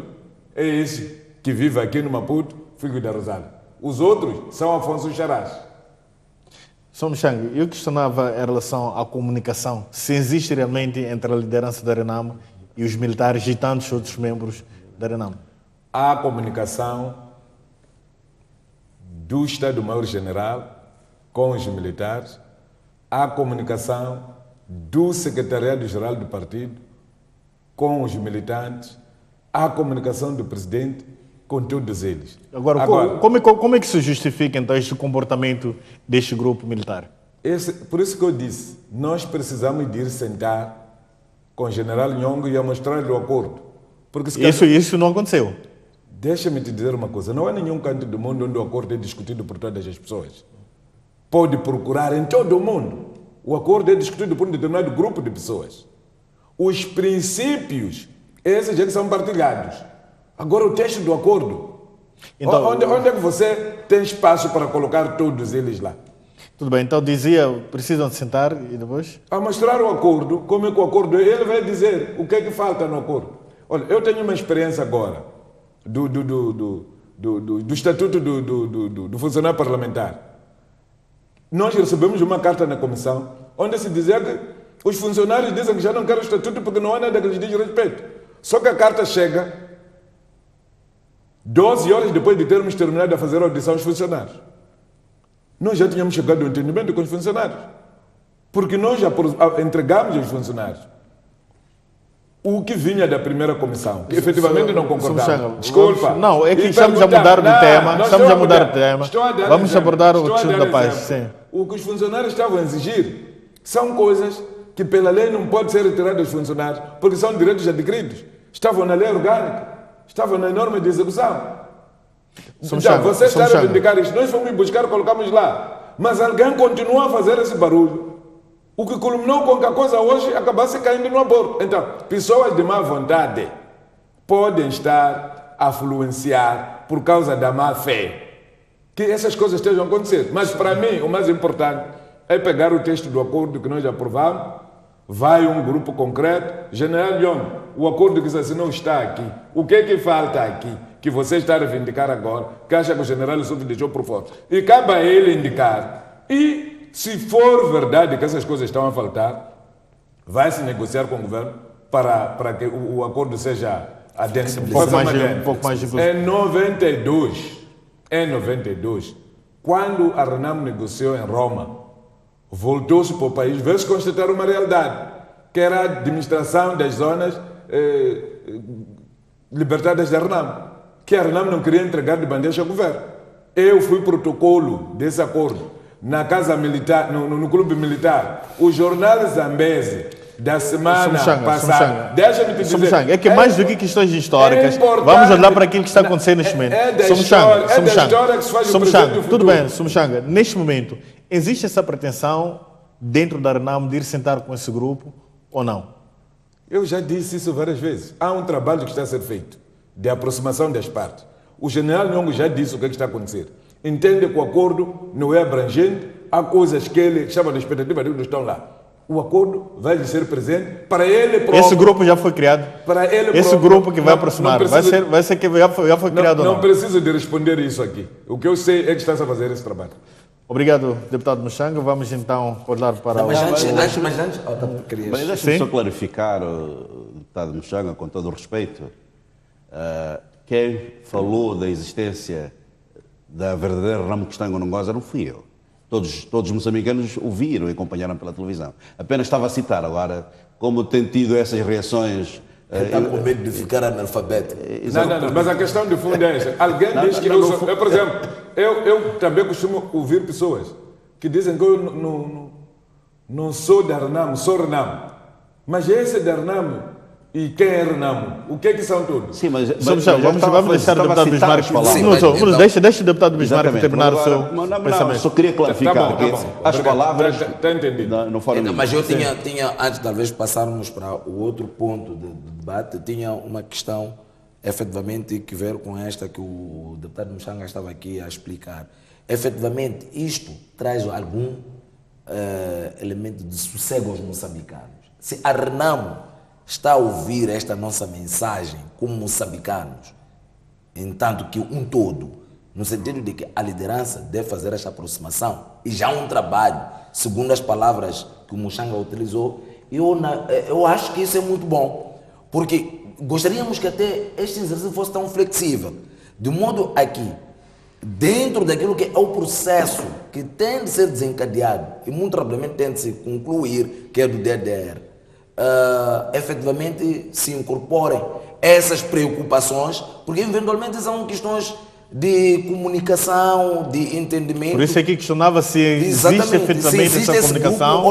é esse que vive aqui no Maputo, filho da Rosália. Os outros são Afonso Charás. Somchang, eu questionava em relação à comunicação, se existe realmente entre a liderança da Renamo e os militares e tantos outros membros da Renamo. Há comunicação do Estado-Maior-General com os militares, há comunicação do Secretariado-Geral do Partido com os militantes, há comunicação do presidente com todos eles. Agora como é que se justifica então este comportamento deste grupo militar? Por isso que eu disse, nós precisamos de ir sentar com o general Nhongo e a mostrar-lhe o acordo. Porque isso não aconteceu. Deixa-me te dizer uma coisa, não há nenhum canto do mundo onde o acordo é discutido por todas as pessoas. pode procurar em todo o mundo. O acordo é discutido por um determinado grupo de pessoas. Os princípios, esses é que são partilhados. Agora, o texto do acordo, então, onde é que você tem espaço para colocar todos eles lá? Tudo bem, então precisam de sentar e depois? A mostrar o acordo, como é que o acordo, ele vai dizer o que é que falta no acordo. Olha, eu tenho uma experiência agora do estatuto do funcionário parlamentar. Nós recebemos uma carta na comissão onde se dizia que os funcionários dizem que já não querem o estatuto porque não há nada que lhes diz respeito. Só que a carta chega 12 horas depois de termos terminado a fazer a audição aos funcionários. Nós já tínhamos chegado ao entendimento com os funcionários. Porque nós já entregamos aos funcionários o que vinha da primeira comissão, que efetivamente não concordava. Desculpa. Não, é que estamos a mudar de tema. Estamos a mudar de tema. Vamos abordar o questão da paz. Sim. O que os funcionários estavam a exigir são coisas que pela lei não pode ser retirado dos funcionários, porque são direitos adquiridos. Estavam na lei orgânica, estavam na norma de execução. Então, vocês estão a reivindicar isto, nós fomos buscar, colocamos lá. Mas alguém continua a fazer esse barulho. O que culminou com que a coisa hoje acabasse caindo no aborto. Então, pessoas de má vontade podem estar a influenciar por causa da má fé que essas coisas estejam a acontecer. Mas para mim, o mais importante é pegar o texto do acordo que nós aprovamos, vai um grupo concreto, General Young, o acordo que se assinou está aqui. O que é que falta aqui? Que você está a reivindicar agora, que acha que o general Yusuf deixou por fora. E cabe a ele indicar. E se for verdade que essas coisas estão a faltar, vai se negociar com o governo para que o acordo seja adentro. Um pouco mais de Em 92, quando a Renamo negociou em Roma, voltou-se para o país, veio-se constatar uma realidade, que era a administração das zonas libertadas da Renamo, que a Renamo não queria entregar de bandeja ao governo. Eu fui protocolo desse acordo na casa militar, no clube militar. O jornal Zambezi da semana passada. Deixa-me te dizer. É que mais do que questões históricas, vamos olhar para aquilo que está acontecendo neste momento. É da história que se faz o presente do futuro. Tudo bem, Sumuxanga, neste momento, existe essa pretensão dentro da Renamo de ir sentar com esse grupo ou não? Eu já disse isso várias vezes. Há um trabalho que está a ser feito de aproximação das partes. O general Nhongo já disse o que está a acontecer. Entende que o acordo não é abrangente, há coisas que ele chama de expectativa de que estão lá. O acordo vai ser presente para ele próprio. Esse grupo já foi criado? Para ele Esse próprio, grupo que vai aproximar, vai ser que já foi criado ou não? Não preciso de responder isso aqui. O que eu sei é que está a fazer esse trabalho. Obrigado, deputado Muxanga. Vamos então olhar para Mas antes... Deixa-me só clarificar, deputado Muxanga, com todo o respeito. Quem falou da existência da verdadeira Renamo Kistango-Nongoza não fui eu. Todos os moçambicanos ouviram e acompanharam pela televisão. Apenas estava a citar agora como tem tido essas reações. Está com medo de ficar analfabeto. Não, mas a questão de fundo é essa. Alguém diz que eu, por exemplo, eu também costumo ouvir pessoas que dizem que eu não sou da Renamo, sou Renamo. Mas esse da Renamo e quem é Renamo? O que é que são todos? Sim, mas vamos deixar o deputado Bismarck falar. Deixa o deputado Bismarck terminar o seu pensamento. Só queria clarificar que as palavras está entendido. Não foram mas eu tinha, antes talvez passarmos para o outro ponto de debate, tinha uma questão efetivamente que ver com esta que o deputado Muxanga estava aqui a explicar. Efetivamente, isto traz algum elemento de sossego aos moçambicanos. Se a Renamo está a ouvir esta nossa mensagem como moçambicanos, entanto que um todo, no sentido de que a liderança deve fazer esta aproximação, e já há um trabalho, segundo as palavras que o Muxanga utilizou, eu acho que isso é muito bom, porque gostaríamos que até este exercício fosse tão flexível, de modo a que, dentro daquilo que é o processo que tem de ser desencadeado, e muito rapidamente tem de se concluir, que é do DDR, efetivamente se incorporem essas preocupações, porque eventualmente são questões de comunicação, de entendimento. Por isso é que questionava se existe efetivamente essa comunicação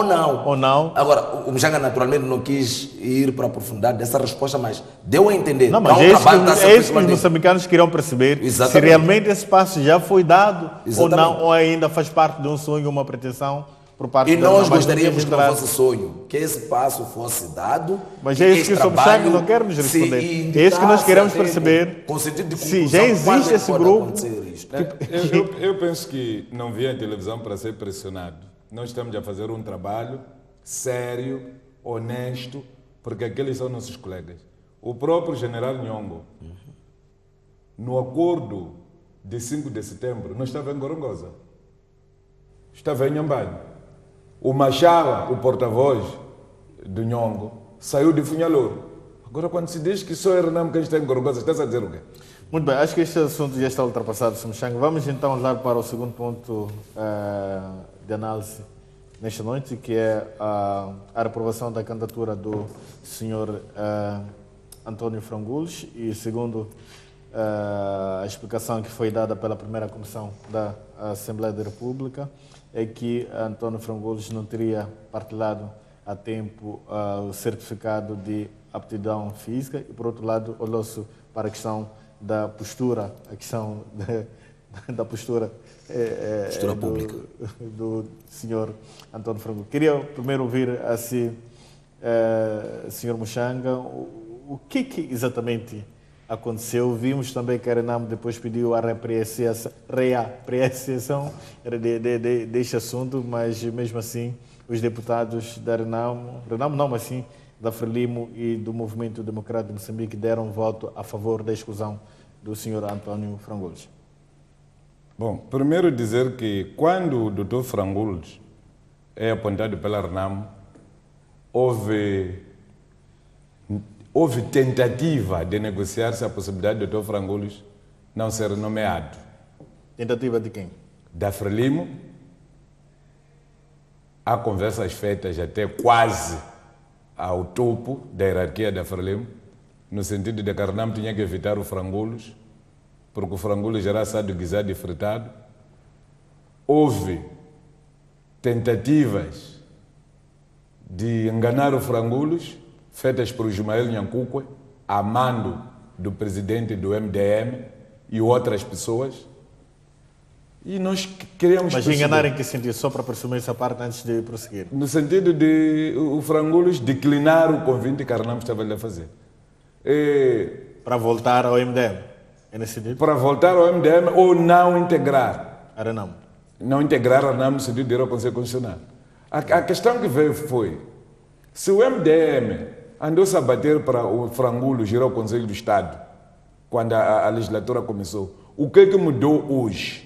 ou não. Agora, o Mchanga naturalmente não quis ir para a profundidade dessa resposta, mas deu a entender. Não, mas é isso que os moçambicanos queriam perceber. Exatamente. Se realmente esse passo já foi dado ou não, ou ainda faz parte de um sonho, uma pretensão por parte e nós gostaríamos que não fosse sonho, que esse passo fosse dado. Mas é isso que o Mchanga não quer nos responder. É isso que nós queremos perceber. Com sentido de se já existe esse grupo. Eu penso que não vi a televisão para ser pressionado. Nós estamos a fazer um trabalho sério, honesto, porque aqueles são nossos colegas. O próprio general Nhongo, no acordo de 5 de setembro, não estava em Gorongosa, estava em Nhambane. O Machala, o porta-voz do Nhongo, saiu de Funhalouro. Agora, quando se diz que só é Renamo quem está em Gorongosa, estás a dizer o quê? Muito bem, acho que este assunto já está ultrapassado, Sr. Mchanga. Vamos então olhar para o segundo ponto de análise nesta noite, que é a reprovação da candidatura do Sr. António Frangulos e, segundo a explicação que foi dada pela primeira comissão da Assembleia da República, é que António Frangulos não teria partilhado a tempo o certificado de aptidão física e, por outro lado, olhou-se para a questão da postura, da postura pública do senhor António Frangulos. Queria primeiro ouvir assim, senhor Mchanga, o que exatamente aconteceu. Vimos também que a Renamo depois pediu a reapreciação deste assunto, mas mesmo assim os deputados da Renamo não, mas sim da Frelimo e do Movimento Democrático de Moçambique deram voto a favor da exclusão do Sr. António Frangulos. Bom, primeiro dizer que quando o Dr. Frangulos é apontado pela Renamo, houve tentativa de negociar-se a possibilidade do Dr. Frangulos não ser nomeado. Tentativa de quem? Da Frelimo. Há conversas feitas até quase ao topo da hierarquia da Frelimo, no sentido de que a Renamo tinha que evitar o Frangulos, porque o Frangulos era assado, guisado e fritado. Houve tentativas de enganar o Frangulos, feitas por Ismael Nhankukwe, a mando do presidente do MDM e outras pessoas. E nós queríamos... Mas enganar em que sentido? Só para presumir essa parte antes de prosseguir. No sentido de o Frangulos declinar o convite que a Renamo estava a fazer. Para voltar ao MDM? É nesse sentido? Para voltar ao MDM ou não integrar. A Renamo? Não integrar a Renamo no sentido de ir ao Conselho Constitucional. A questão que veio foi, se o MDM andou-se a bater para o Frangulos ir ao Conselho do Estado, quando a legislatura começou, o que é que mudou hoje?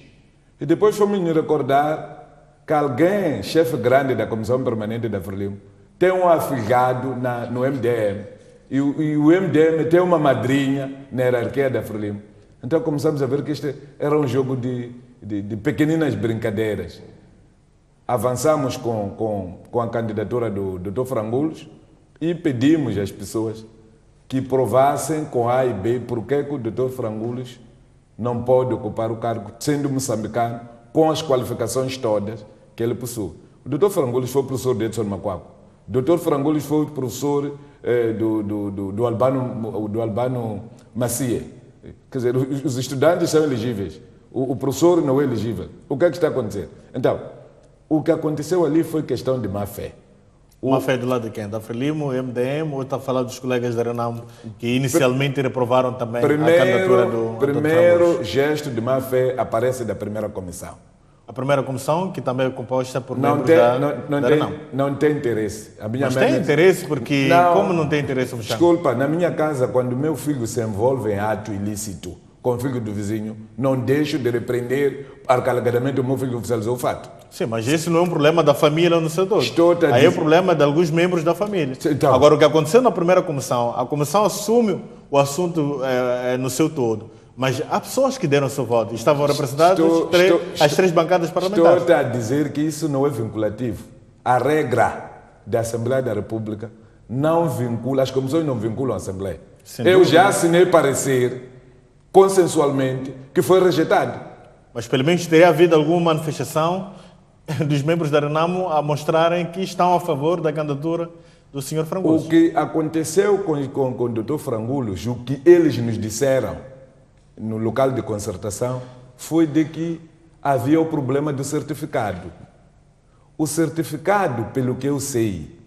E depois fomos nos recordar que alguém, chefe grande da Comissão Permanente da Frelimo, tem um afilhado no MDM e o MDM tem uma madrinha na hierarquia da Frelimo. Então começamos a ver que este era um jogo de pequeninas brincadeiras. Avançamos com a candidatura do Dr. Frangulos e pedimos às pessoas que provassem com A e B por que o Dr. Frangulos não pode ocupar o cargo, sendo moçambicano, com as qualificações todas que ele possui. O Dr. Frangulos foi professor de Edson Macuaco. O Dr. Frangulos foi professor do Albano Macia. Quer dizer, os estudantes são elegíveis. O professor não é elegível. O que é que está a acontecer? Então, o que aconteceu ali foi questão de má-fé. Má-fé do lado de quem? Da Frelimo, MDM, ou está a falar dos colegas da Renamo que inicialmente reprovaram também a candidatura do primeiro gesto de má-fé aparece da primeira comissão. A primeira comissão, que também é composta por membros da Renamo. Não tem interesse. Mas tem interesse, porque como não tem interesse? Desculpa, na minha casa, quando meu filho se envolve em ato ilícito com o filho do vizinho, não deixo de repreender arcalagadamente o meu filho oficializou o fato. Sim, mas esse não é um problema da família no setor. Aí é o problema de alguns membros da família. Então, agora, o que aconteceu na primeira comissão, a comissão assume o assunto no seu todo, mas há pessoas que deram seu voto, estavam representadas as três bancadas parlamentares. Estou a dizer que isso não é vinculativo. A regra da Assembleia da República não vincula, as comissões não vinculam a Assembleia. Eu já assinei parecer consensualmente, que foi rejeitado. Mas pelo menos teria havido alguma manifestação dos membros da Renamo a mostrarem que estão a favor da candidatura do Sr. Frangulos. O que aconteceu com o Dr. Frangulos, o que eles nos disseram no local de concertação, foi de que havia o problema do certificado. O certificado, pelo que eu sei,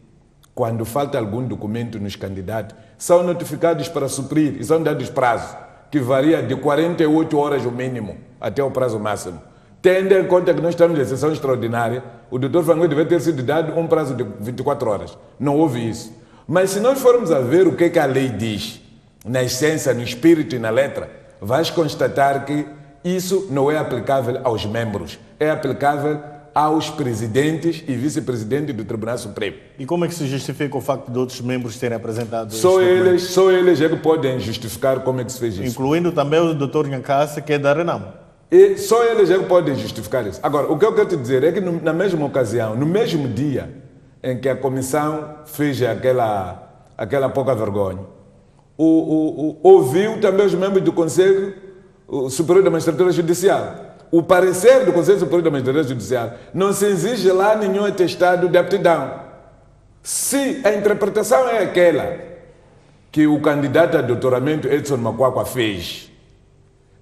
quando falta algum documento nos candidatos, são notificados para suprir e são dados prazos, que varia de 48 horas o mínimo até o prazo máximo. Tendo em conta que nós estamos em sessão extraordinária, o Dr. Frangulos deve ter sido dado um prazo de 24 horas. Não houve isso. Mas se nós formos a ver o que a lei diz, na essência, no espírito e na letra, vais constatar que isso não é aplicável aos membros, é aplicável aos presidentes e vice-presidentes do Tribunal Supremo. E como é que se justifica o facto de outros membros terem apresentado Só eles é que podem justificar como é que se fez isso. Incluindo também o Dr. Nhancassa, que é da Renamo. E só eles é que podem justificar isso. Agora, o que eu quero te dizer é que na mesma ocasião, no mesmo dia em que a comissão fez aquela pouca vergonha, ouviu também os membros do Conselho Superior da Magistratura Judicial. O parecer do Conselho Superior da Magistratura Judicial não se exige lá nenhum atestado de aptidão. Se a interpretação é aquela que o candidato a doutoramento Edson Macuacua fez,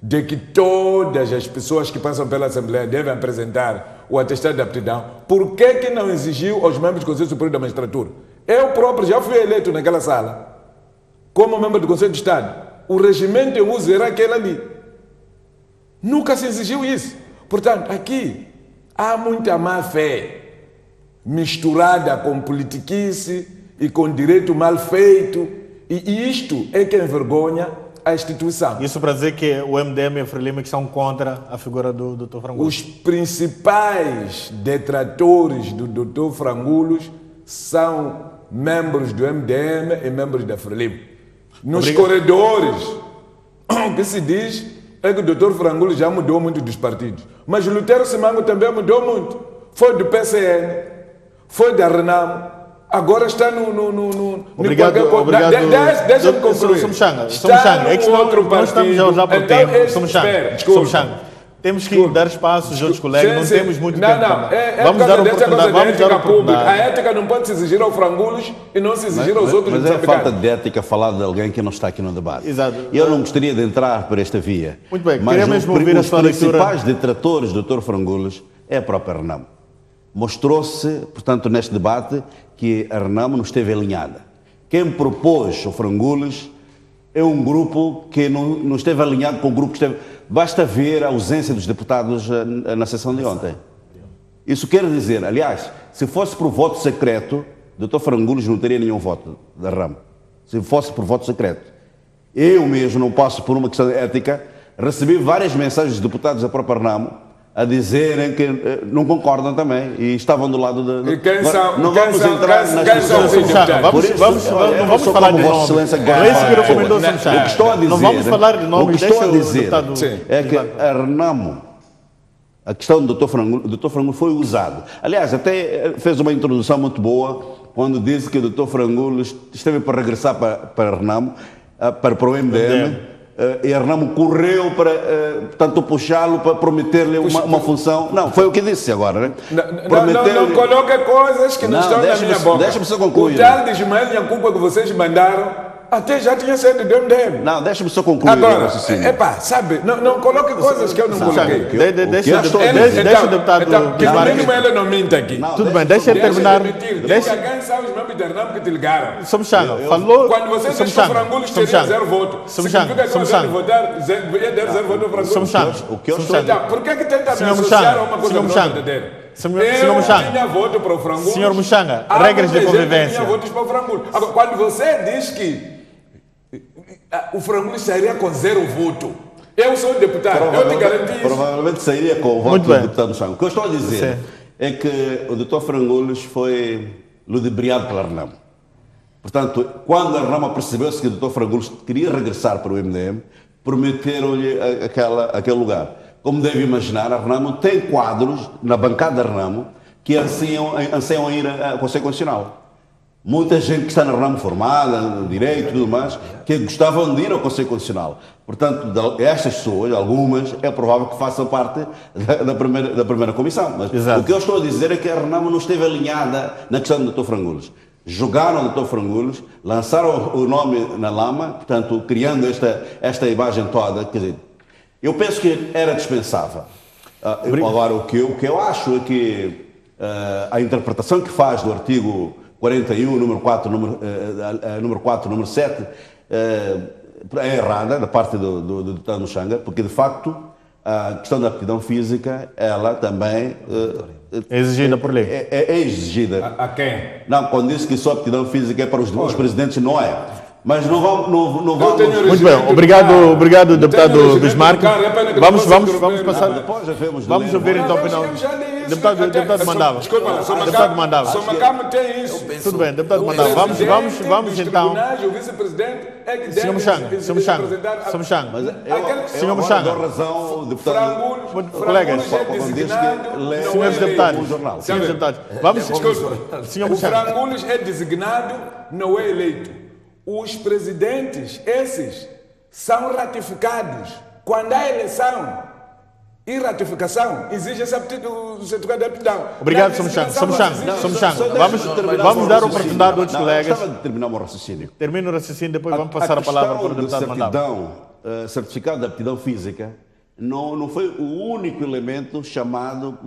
de que todas as pessoas que passam pela Assembleia devem apresentar o atestado de aptidão, por que não exigiu aos membros do Conselho Superior da Magistratura? Eu próprio já fui eleito naquela sala, como membro do Conselho de Estado. O regimento em uso era aquele ali. Nunca se exigiu isso. Portanto, aqui há muita má-fé misturada com politiquice e com direito mal feito, e isto é que envergonha a instituição. Isso para dizer que o MDM e a Frelimo que são contra a figura do Dr. Frangulos. Os principais detratores do Dr. Frangulos são membros do MDM e membros da Frelimo. Nos corredores, o que se diz é que o Dr. Frangulos já mudou muito dos partidos. Mas o Lutero Simango também mudou muito. Foi do PCN, foi da Renamo, agora está no Obrigado. Deixa-me concluir. É que nós estamos já a usar por tempo. Desculpa. Temos que dar espaço aos outros colegas, não temos muito tempo. Vamos dar oportunidade. Vamos dar oportunidade. A ética não pode se exigir ao Frangulos e não se exigir aos outros. Mas é falta de ética falar de alguém que não está aqui no debate. Exato. E eu não gostaria de entrar por esta via. Muito bem, mas queria mesmo ouvir a sua leitura. Os principais detratores do Dr. Frangulos é a própria Renamo. Mostrou-se, portanto, neste debate, que a Renamo não esteve alinhada. Quem propôs o Frangulos é um grupo que não esteve alinhado com o grupo que esteve... Basta ver a ausência dos deputados na sessão de ontem. Isso quer dizer, aliás, se fosse por voto secreto, o Dr. Frangulos não teria nenhum voto da Renamo. Se fosse por voto secreto. Eu mesmo não passo por uma questão de ética, recebi várias mensagens de deputados da própria Renamo a dizerem que não concordam também e estavam do lado de... Não vamos entrar nas discussões. Não vamos falar de nome. É isso que recomendou o que estou a dizer, não vamos falar de nome. O que estou a dizer é que a Renamo, a questão do Dr. Frangulos foi usado. Aliás, até fez uma introdução muito boa quando disse que o Dr. Frangulos esteve para regressar para a Renamo, para o MDM. E a Renamo correu para, portanto, puxá-lo para prometer-lhe uma função. Não, foi o que disse agora, né? Não coloque coisas que não estão na minha boca. Deixa-me só concluir. O tal de Ismael Nhancuca que vocês mandaram, até já tinha saído do MDM. Não, deixa-me só concluir. Agora, sabe, não coloque coisas que eu não coloquei. Deixa o deputado... Que no mínimo ele não minta aqui. Tudo bem, deixa ele terminar. Deixa quem sabe os membros da Renamo que te ligaram. Somchanga, falou... Quando você diz que o Frangulos teria 0 votos, significa que você ia votar, ia dar 0 votos para o Frangulos. O que eu estou a dizer... Por que tenta me associar a uma coisa que não é verdadeira? Eu tinha voto para o Frangulos. Senhor Muxanga, regras de convivência. Eu tinha votos para o Frangulos. Agora, quando você diz que o Frangulos sairia com 0 voto, eu sou deputado, eu te garanto isso. Provavelmente sairia com o voto do deputado Muxanga. O que eu estou a dizer é que o Dr. Frangulos foi ludibriado pela Renamo. Portanto, quando a Renamo percebeu-se que o Dr. Frangulos queria regressar para o MDM, prometeram-lhe aquele lugar. Como deve imaginar, a Renamo tem quadros na bancada da Renamo que anseiam a ir ao Conselho Constitucional. muita gente que está no ramo formada, no direito e tudo mais, que gostavam de ir ao Conselho Constitucional. Portanto, estas pessoas, algumas, é provável que façam parte da primeira comissão. Mas Exato. o que eu estou a dizer é que a Renamo não esteve alinhada na questão do Dr. Frangulos. Jogaram o Dr. Frangulos, lançaram o nome na lama, portanto, criando esta imagem toda. Quer dizer, eu penso que era dispensável. Agora, o que eu acho é que a interpretação que faz do artigo 41, número 4, número 7, é errada da parte do deputado Muxanga, porque de facto a questão da aptidão física, ela também É exigida por lei. é exigida. A quem? Não, quando disse que só a aptidão física é para os presidentes, não é. Mas não vamos. Muito bem, obrigado, deputado Bismarck. Vamos passar. Depois devemos Vamos ouvir então a opinião. Deputado Mandava. Desculpa, Deputado Mandava. Somacamo tem isso. Tudo bem, deputado Mandava. Vamos então. O vice-presidente é que Senhor Muxanga, Senhor Muxanga. Dou razão, deputado. Colegas, senhores deputados, senhor O Muxanga. Frangulos é designado, não é eleito. Os presidentes, esses, são ratificados. Quando há eleição e ratificação, exige esse certificado de aptidão. Obrigado, Sr. Muxanga. Vamos dar oportunidade a outros colegas. Gostava de terminar o meu raciocínio. Termina o raciocínio, depois vamos passar a palavra para o deputado Mandava. Certificado de aptidão física não foi o único elemento chamado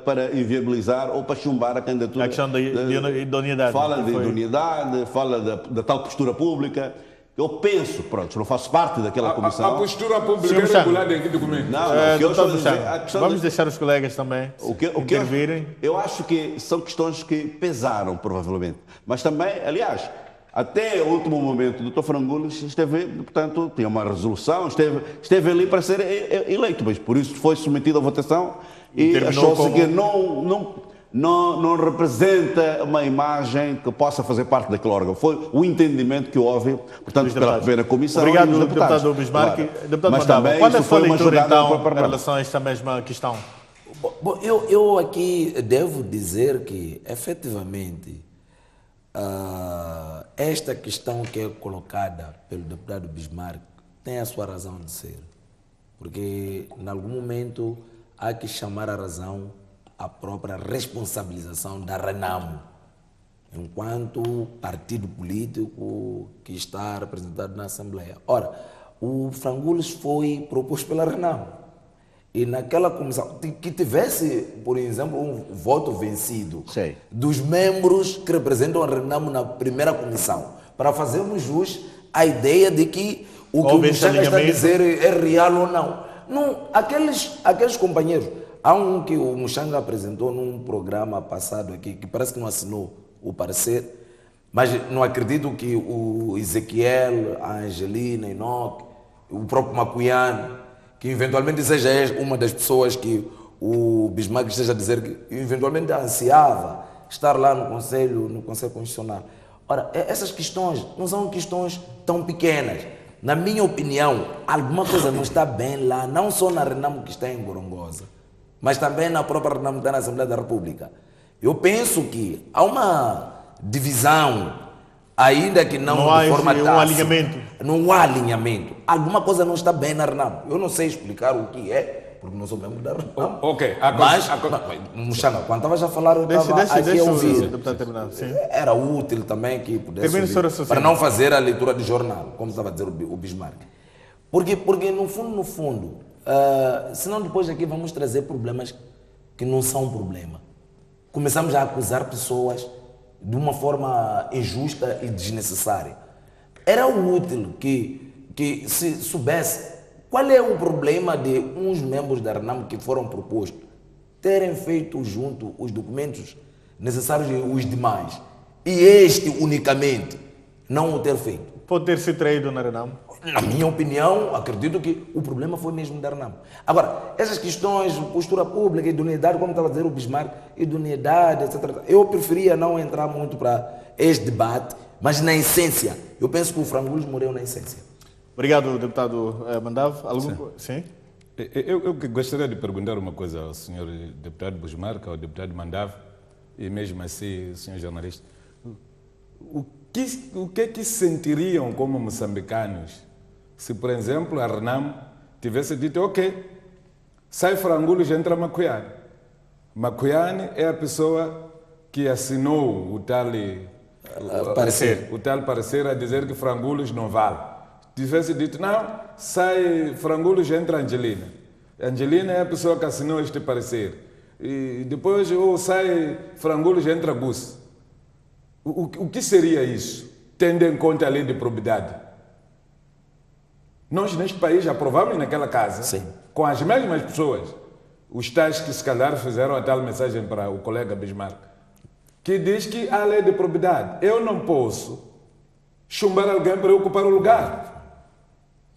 para inviabilizar ou para chumbar a candidatura. A questão da idoneidade. Fala de idoneidade, fala da tal postura pública. Eu penso, pronto, não faço parte daquela comissão. A postura pública é regulada em que documento? Não, o que eu estou a dizer, vamos deixar os colegas também intervirem. Eu acho que são questões que pesaram, provavelmente. Mas também, aliás, até o último momento, o Dr. Frangulos esteve, portanto, tinha uma resolução, esteve ali para ser eleito, mas por isso foi submetido à votação e achou-se que não representa uma imagem que possa fazer parte daquele órgão. Foi o entendimento que houve, portanto, pela primeira comissão. Obrigado, deputado Bismarck. Deputado Mandava, qual é a sua leitura, então, em relação a esta mesma questão? Bom, eu aqui devo dizer que, efetivamente, esta questão que é colocada pelo deputado Bismarck tem a sua razão de ser. Porque, em algum momento, há que chamar a razão a própria responsabilização da Renamo, enquanto partido político que está representado na Assembleia. Ora, o Frangulos foi proposto pela Renamo. E naquela comissão, que tivesse, por exemplo, um voto vencido dos membros que representam a Renamo na primeira comissão, para fazermos jus à ideia de que o que o Muxanga está a dizer é real ou não. Não, aqueles companheiros. Há um que o Muxanga apresentou num programa passado aqui, que parece que não assinou o parecer, mas não acredito que o Ezequiel, a Angelina, Enoque, o próprio Macuiano, que eventualmente seja uma das pessoas que o Bismarck esteja a dizer que eventualmente ansiava estar lá no Conselho Constitucional. Ora, essas questões não são questões tão pequenas. Na minha opinião, alguma coisa não está bem lá, não só na Renamo que está em Gorongosa, mas também na própria Renamo que está na Assembleia da República. Eu penso que há uma divisão, ainda que não de forma tácita. Não há alinhamento. Alguma coisa não está bem na Renamo. Eu não sei explicar o que é, porque não sou membro da Renamo. Mas, Muxanga, quando estava já a falar, eu estava aqui a ouvir. Era útil também que pudesse ouvir, para não fazer a leitura de jornal, como estava a dizer o Bismarck. Porque no fundo, senão depois aqui vamos trazer problemas que não são um problema. Começamos a acusar pessoas de uma forma injusta e desnecessária. Era útil que se soubesse qual é o problema de uns membros da Renamo que foram propostos terem feito junto os documentos necessários e os demais, e este unicamente não o ter feito. Pode ter se traído na Renamo? Na minha opinião, acredito que o problema foi mesmo da Renamo. Agora, essas questões, postura pública, idoneidade, como estava a dizer o Bismarck, idoneidade, etc. Eu preferia não entrar muito para este debate, mas na essência, eu penso que o Frangulos morreu na essência. Obrigado, deputado Mandava. Sim? Eu gostaria de perguntar uma coisa ao senhor deputado Bismarck, ao deputado Mandava, e mesmo assim, senhor jornalista. o que é que sentiriam como moçambicanos se, por exemplo, a Renamo tivesse dito, ok, sai Frangulos, entra Macuiane. Macuiane é a pessoa que assinou o tal parecer a dizer que Frangulos não vale. Tivesse dito, não, sai Frangulos, entra Angelina. Angelina é a pessoa que assinou este parecer. E depois sai Frangulos, entra Gus. O que seria isso, tendo em conta a lei de probidade? Nós, neste país, aprovamos naquela casa, Sim. com as mesmas pessoas, os tais que se calhar fizeram a tal mensagem para o colega Bismarck, que diz que há lei de probidade. Eu não posso chumbar alguém para ocupar o lugar.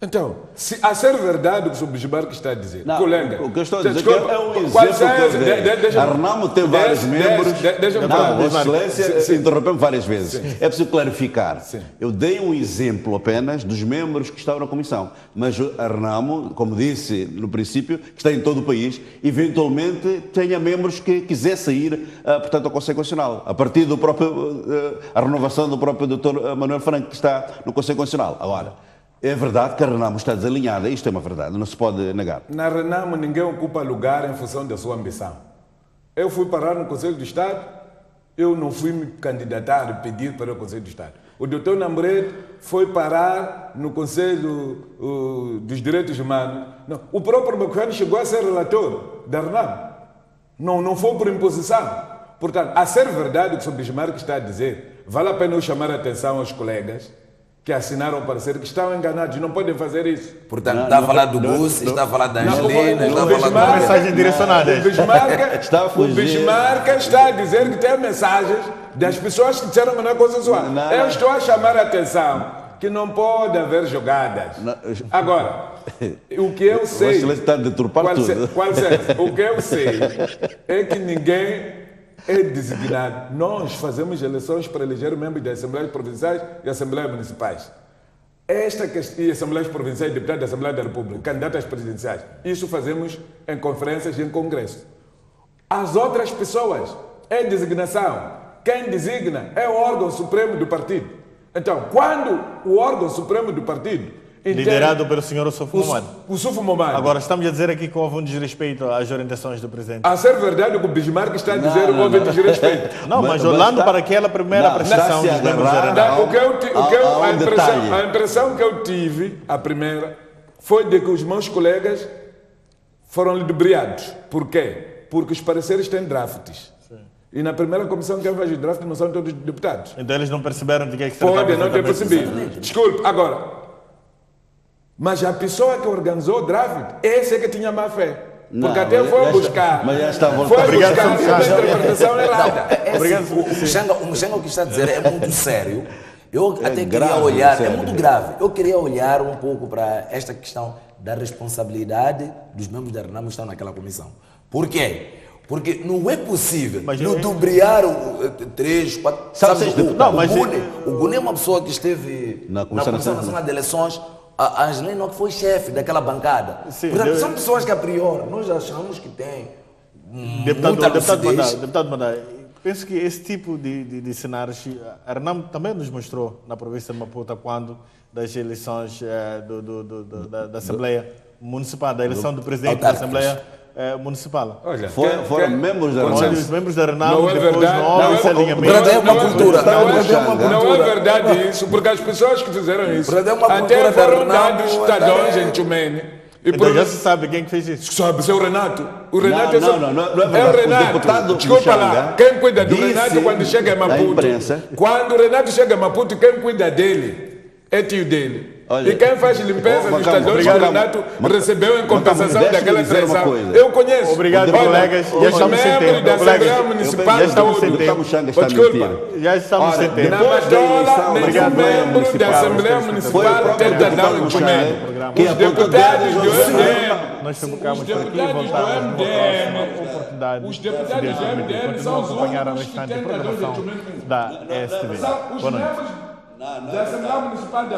Então, se a ser verdade o que o Bismarck está a dizer, Não, colega... o que eu estou a dizer é um exemplo. A Renamo tem vários membros. Deixa-me Não, falar. Vossa Excelência interrompeu-me várias vezes. Sim. É preciso clarificar. Sim. Eu dei um exemplo apenas dos membros que estavam na comissão. Mas a Renamo, como disse no princípio, que está em todo o país, eventualmente tenha membros que quisessem ir, portanto, ao Conselho Constitucional. A partir do próprio, a renovação do próprio Dr. Manuel Franco, que está no Conselho Constitucional. Agora, é verdade que a Renamo está desalinhada, isto é uma verdade, não se pode negar. Na Renamo ninguém ocupa lugar em função da sua ambição. Eu fui parar no Conselho do Estado, eu não fui me candidatar e pedir para o Conselho do Estado. O doutor Nambrete foi parar no Conselho dos Direitos Humanos. Não, o próprio Macuiane chegou a ser relator da Renamo. Não foi por imposição. Portanto, a ser verdade o que o Bismarck está a dizer, vale a pena eu chamar a atenção aos colegas que assinaram o parecer, que estão enganados, não podem fazer isso. Portanto, está a falar do Gus, está a falar da Angelina, está a falar da mensagem direcionada. O Bismarck está a dizer que tem mensagens das pessoas que disseram na consensual. Eu estou a chamar a atenção que não pode haver jogadas. Agora, o que eu sei... Você está a deturpar tudo. O que eu sei é que ninguém é designado. Nós fazemos eleições para eleger membros das Assembleias Provinciais e Assembleias Municipais. E Assembleias Provinciais, deputados da Assembleia da República, candidatos presidenciais. Isso fazemos em conferências e em congresso. As outras pessoas é designação. Quem designa é o órgão supremo do partido. Então, quando o órgão supremo do partido liderado pelo senhor Ossufo Momad. Ossufo Momad. Agora, estamos a dizer aqui que houve um desrespeito às orientações do presidente. A ser verdade, o que o Bismarck está a dizer, houve desrespeito. Não, mas olhando para aquela primeira apreciação dos membros a impressão que eu tive, a primeira, foi de que os meus colegas foram ludibriados. Por quê? Porque os pareceres têm drafts. Sim. E na primeira comissão, quem faz o draft não são todos deputados. Então eles não perceberam de que é que se tratava. Pode não ter percebido. Desculpe, agora... Mas a pessoa que organizou o draft, esse é que tinha má fé. Porque até foi buscar. Mas já está foi buscar a interpretação errada. O Muxanga, o que está a dizer é muito sério. Eu até queria olhar, é muito grave. Eu queria olhar um pouco para esta questão da responsabilidade dos membros da Renamo que estão naquela comissão. Por quê? Porque não é possível ludibriar 3, 4... O Gune é uma pessoa que esteve na Comissão Nacional de Eleições. A Angelina que foi chefe daquela bancada. Sim, portanto, são pessoas que a priori nós achamos que têm Deputado Mandai, penso que esse tipo de cenários, a Renamo também nos mostrou na província de Maputo quando das eleições da Assembleia Municipal, da eleição do presidente da Assembleia Municipal. Olha, foram membros da Renamo. Os membros da Renamo depois não houve esse alinhamento. Não é verdade isso, porque as pessoas que fizeram isso até foram dados estadões em Tchumene. Então já se sabe quem que fez isso. Sabe, é o Renato. O Renato não é o Renato. Desculpa lá, quem cuida do Renato quando chega a Maputo? Quando o Renato chega a Maputo, quem cuida dele é tio dele. Olha, e quem faz limpeza dos estadões que o Renato recebeu em compensação daquela traição? Eu conheço. Obrigado, colegas. Já estamos sem tempo. Da Assembleia Municipal já estamos sem tempo. Já estamos sem tempo. Na Madola, nenhum membro da Assembleia Municipal tenta dar um documento. Os deputados do MDM. Nós ficamos por aqui e voltamos na próxima oportunidade. Os deputados do MDM são os únicos que tentam dar o documento da STV. Boa noite. Da Assembleia Municipal da